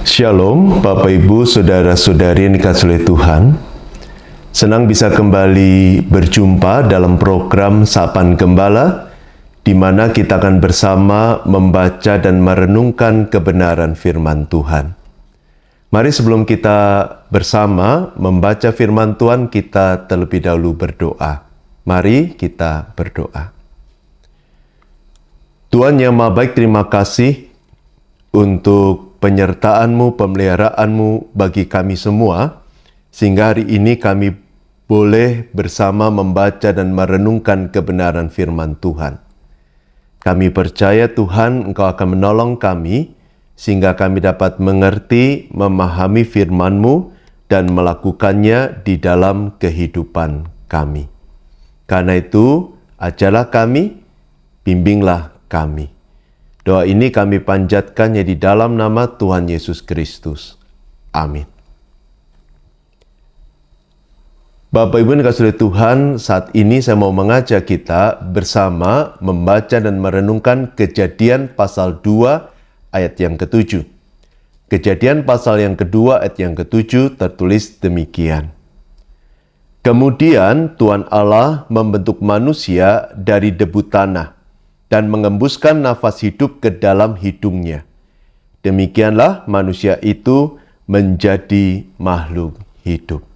Shalom, Bapak Ibu, Saudara-saudari yang dikasihi oleh Tuhan. Senang bisa kembali berjumpa dalam program Sapaan Gembala, di mana kita akan bersama membaca dan merenungkan kebenaran firman Tuhan. Mari sebelum kita bersama membaca firman Tuhan, kita terlebih dahulu berdoa. Mari kita berdoa. Tuhan yang Maha Baik, terima kasih untuk penyertaan-Mu, pemeliharaanmu bagi kami semua, sehingga hari ini kami boleh bersama membaca dan merenungkan kebenaran firman Tuhan. Kami percaya Tuhan, Engkau akan menolong kami, sehingga kami dapat mengerti, memahami firman-Mu, dan melakukannya di dalam kehidupan kami. Karena itu, ajarlah kami, bimbinglah kami. Doa ini kami panjatkannya di dalam nama Tuhan Yesus Kristus. Amin. Bapak Ibu yang dikasihi oleh Tuhan, saat ini saya mau mengajak kita bersama membaca dan merenungkan Kejadian pasal 2 ayat yang ke-7. Kejadian pasal yang kedua ayat yang ke-7 tertulis demikian. Kemudian Tuhan Allah membentuk manusia dari debu tanah dan mengembuskan nafas hidup ke dalam hidungnya. Demikianlah manusia itu menjadi makhluk hidup.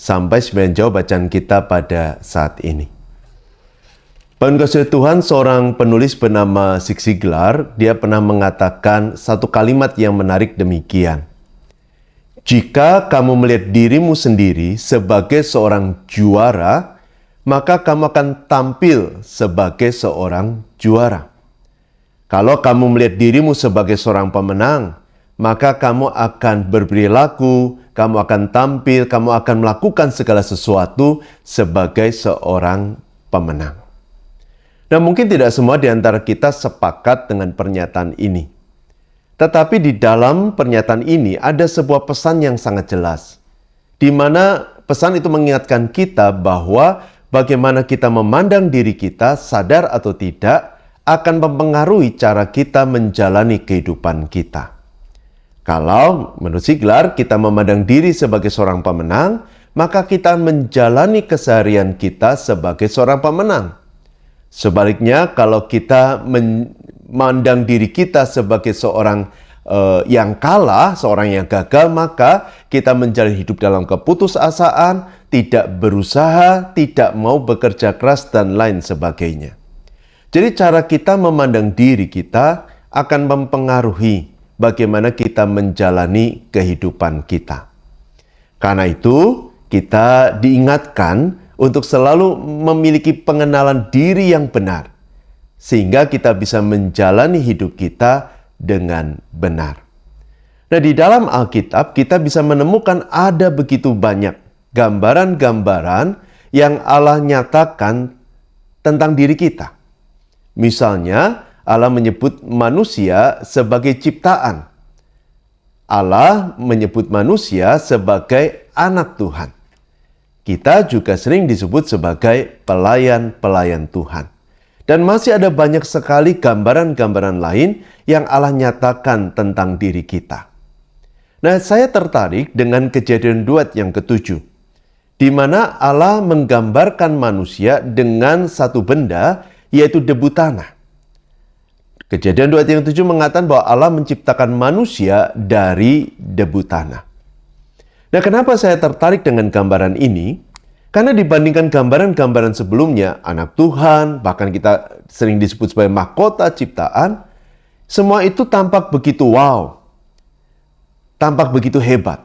Sampai sebagian jauh bacaan kita pada saat ini. Bapak kasih Tuhan, seorang penulis bernama Zig Ziglar, dia pernah mengatakan satu kalimat yang menarik demikian. Jika kamu melihat dirimu sendiri sebagai seorang juara, maka kamu akan tampil sebagai seorang juara. Kalau kamu melihat dirimu sebagai seorang pemenang, maka kamu akan berperilaku, kamu akan tampil, kamu akan melakukan segala sesuatu sebagai seorang pemenang. Nah, mungkin tidak semua di antara kita sepakat dengan pernyataan ini. Tetapi di dalam pernyataan ini ada sebuah pesan yang sangat jelas, di mana pesan itu mengingatkan kita bahwa bagaimana kita memandang diri kita, sadar atau tidak, akan mempengaruhi cara kita menjalani kehidupan kita. Kalau menurut Ziglar kita memandang diri sebagai seorang pemenang, maka kita menjalani keseharian kita sebagai seorang pemenang. Sebaliknya, kalau kita memandang diri kita sebagai seorang yang kalah, seorang yang gagal, maka kita menjalani hidup dalam keputusasaan, tidak berusaha, tidak mau bekerja keras, dan lain sebagainya. Jadi cara kita memandang diri kita akan mempengaruhi bagaimana kita menjalani kehidupan kita. Karena itu, kita diingatkan untuk selalu memiliki pengenalan diri yang benar, sehingga kita bisa menjalani hidup kita dengan benar. Nah, di dalam Alkitab kita bisa menemukan ada begitu banyak gambaran-gambaran yang Allah nyatakan tentang diri kita. Misalnya, Allah menyebut manusia sebagai ciptaan. Allah menyebut manusia sebagai anak Tuhan. Kita juga sering disebut sebagai pelayan-pelayan Tuhan. Dan masih ada banyak sekali gambaran-gambaran lain yang Allah nyatakan tentang diri kita. Nah, saya tertarik dengan Kejadian 2 yang ke-7, di mana Allah menggambarkan manusia dengan satu benda, yaitu debu tanah. Kejadian 2 yang ke-7 mengatakan bahwa Allah menciptakan manusia dari debu tanah. Nah, kenapa saya tertarik dengan gambaran ini? Karena dibandingkan gambaran-gambaran sebelumnya, anak Tuhan, bahkan kita sering disebut sebagai mahkota ciptaan, semua itu tampak begitu wow, tampak begitu hebat.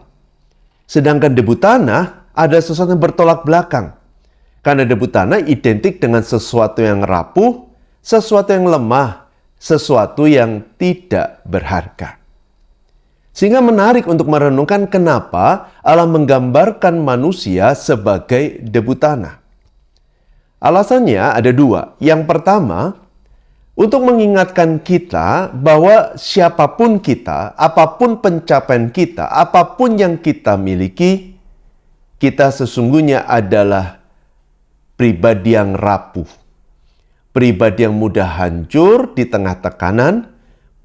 Sedangkan debu tanah ada sesuatu yang bertolak belakang. Karena debu tanah identik dengan sesuatu yang rapuh, sesuatu yang lemah, sesuatu yang tidak berharga. Sehingga menarik untuk merenungkan kenapa Allah menggambarkan manusia sebagai debu tanah. Alasannya ada dua. Yang pertama, untuk mengingatkan kita bahwa siapapun kita, apapun pencapaian kita, apapun yang kita miliki, kita sesungguhnya adalah pribadi yang rapuh. Pribadi yang mudah hancur di tengah tekanan,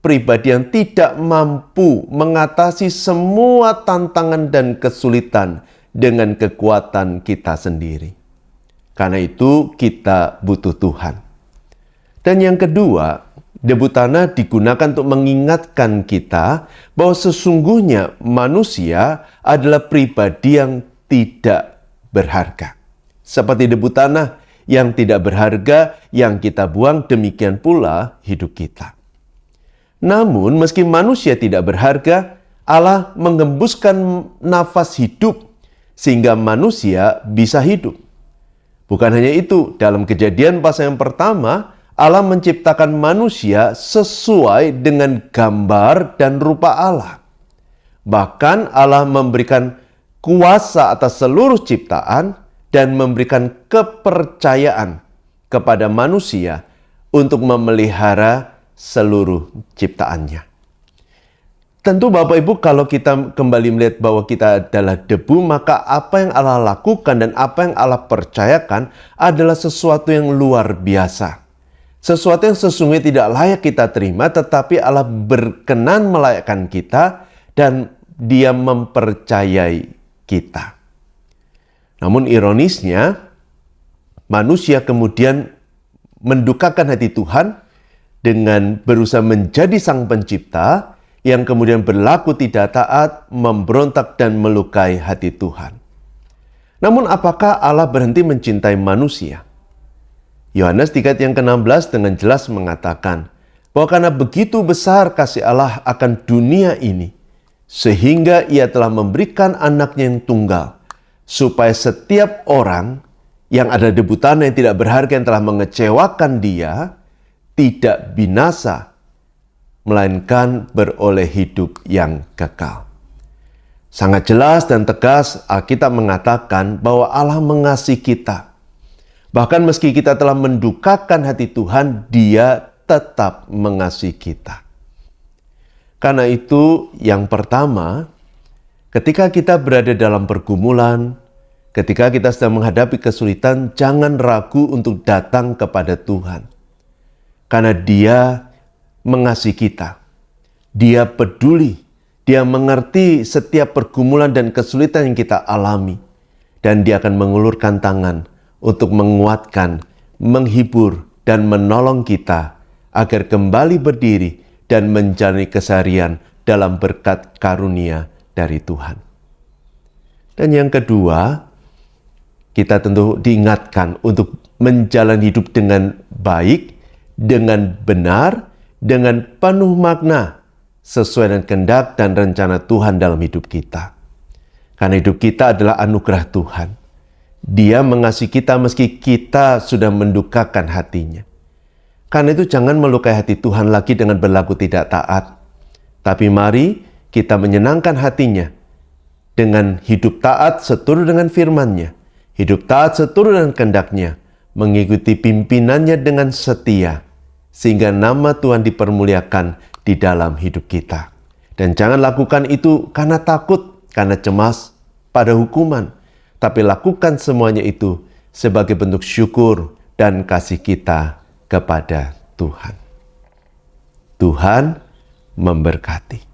pribadi yang tidak mampu mengatasi semua tantangan dan kesulitan dengan kekuatan kita sendiri. Karena itu kita butuh Tuhan. Dan yang kedua, debu tanah digunakan untuk mengingatkan kita bahwa sesungguhnya manusia adalah pribadi yang tidak berharga. Seperti debu tanah yang tidak berharga yang kita buang, demikian pula hidup kita. Namun meski manusia tidak berharga, Allah mengembuskan nafas hidup sehingga manusia bisa hidup. Bukan hanya itu, dalam Kejadian pasal yang pertama, Allah menciptakan manusia sesuai dengan gambar dan rupa Allah. Bahkan Allah memberikan kuasa atas seluruh ciptaan dan memberikan kepercayaan kepada manusia untuk memelihara seluruh ciptaannya. Tentu Bapak Ibu, kalau kita kembali melihat bahwa kita adalah debu, maka apa yang Allah lakukan dan apa yang Allah percayakan adalah sesuatu yang luar biasa. Sesuatu yang sesungguhnya tidak layak kita terima, tetapi Allah berkenan melayakkan kita dan Dia mempercayai kita. Namun ironisnya, manusia kemudian mendukakan hati Tuhan dengan berusaha menjadi sang pencipta yang kemudian berlaku tidak taat, memberontak dan melukai hati Tuhan. Namun apakah Allah berhenti mencintai manusia? Yohanes 3 ayat yang ke-16 dengan jelas mengatakan bahwa karena begitu besar kasih Allah akan dunia ini, sehingga Ia telah memberikan anaknya yang tunggal, supaya setiap orang yang ada debu tanah yang tidak berharga yang telah mengecewakan Dia, tidak binasa, melainkan beroleh hidup yang kekal. Sangat jelas dan tegas Alkitab mengatakan bahwa Allah mengasihi kita. Bahkan meski kita telah mendukakan hati Tuhan, Dia tetap mengasihi kita. Karena itu yang pertama, ketika kita berada dalam pergumulan, ketika kita sedang menghadapi kesulitan, jangan ragu untuk datang kepada Tuhan. Karena Dia mengasihi kita. Dia peduli. Dia mengerti setiap pergumulan dan kesulitan yang kita alami. Dan Dia akan mengulurkan tangan untuk menguatkan, menghibur, dan menolong kita agar kembali berdiri dan menjalani keseharian dalam berkat karunia dari Tuhan. Dan yang kedua, kita tentu diingatkan untuk menjalani hidup dengan baik, dengan benar, dengan penuh makna, sesuai dengan kehendak dan rencana Tuhan dalam hidup kita. Karena hidup kita adalah anugerah Tuhan. Dia mengasihi kita meski kita sudah mendukakan hatinya. Karena itu jangan melukai hati Tuhan lagi dengan berlaku tidak taat. Tapi mari kita menyenangkan hatinya dengan hidup taat seturut dengan firman-Nya. Hidup taat seturut dengan kehendak-Nya, mengikuti pimpinannya dengan setia, sehingga nama Tuhan dipermuliakan di dalam hidup kita. Dan jangan lakukan itu karena takut, karena cemas pada hukuman, tapi lakukan semuanya itu sebagai bentuk syukur dan kasih kita kepada Tuhan. Tuhan memberkati.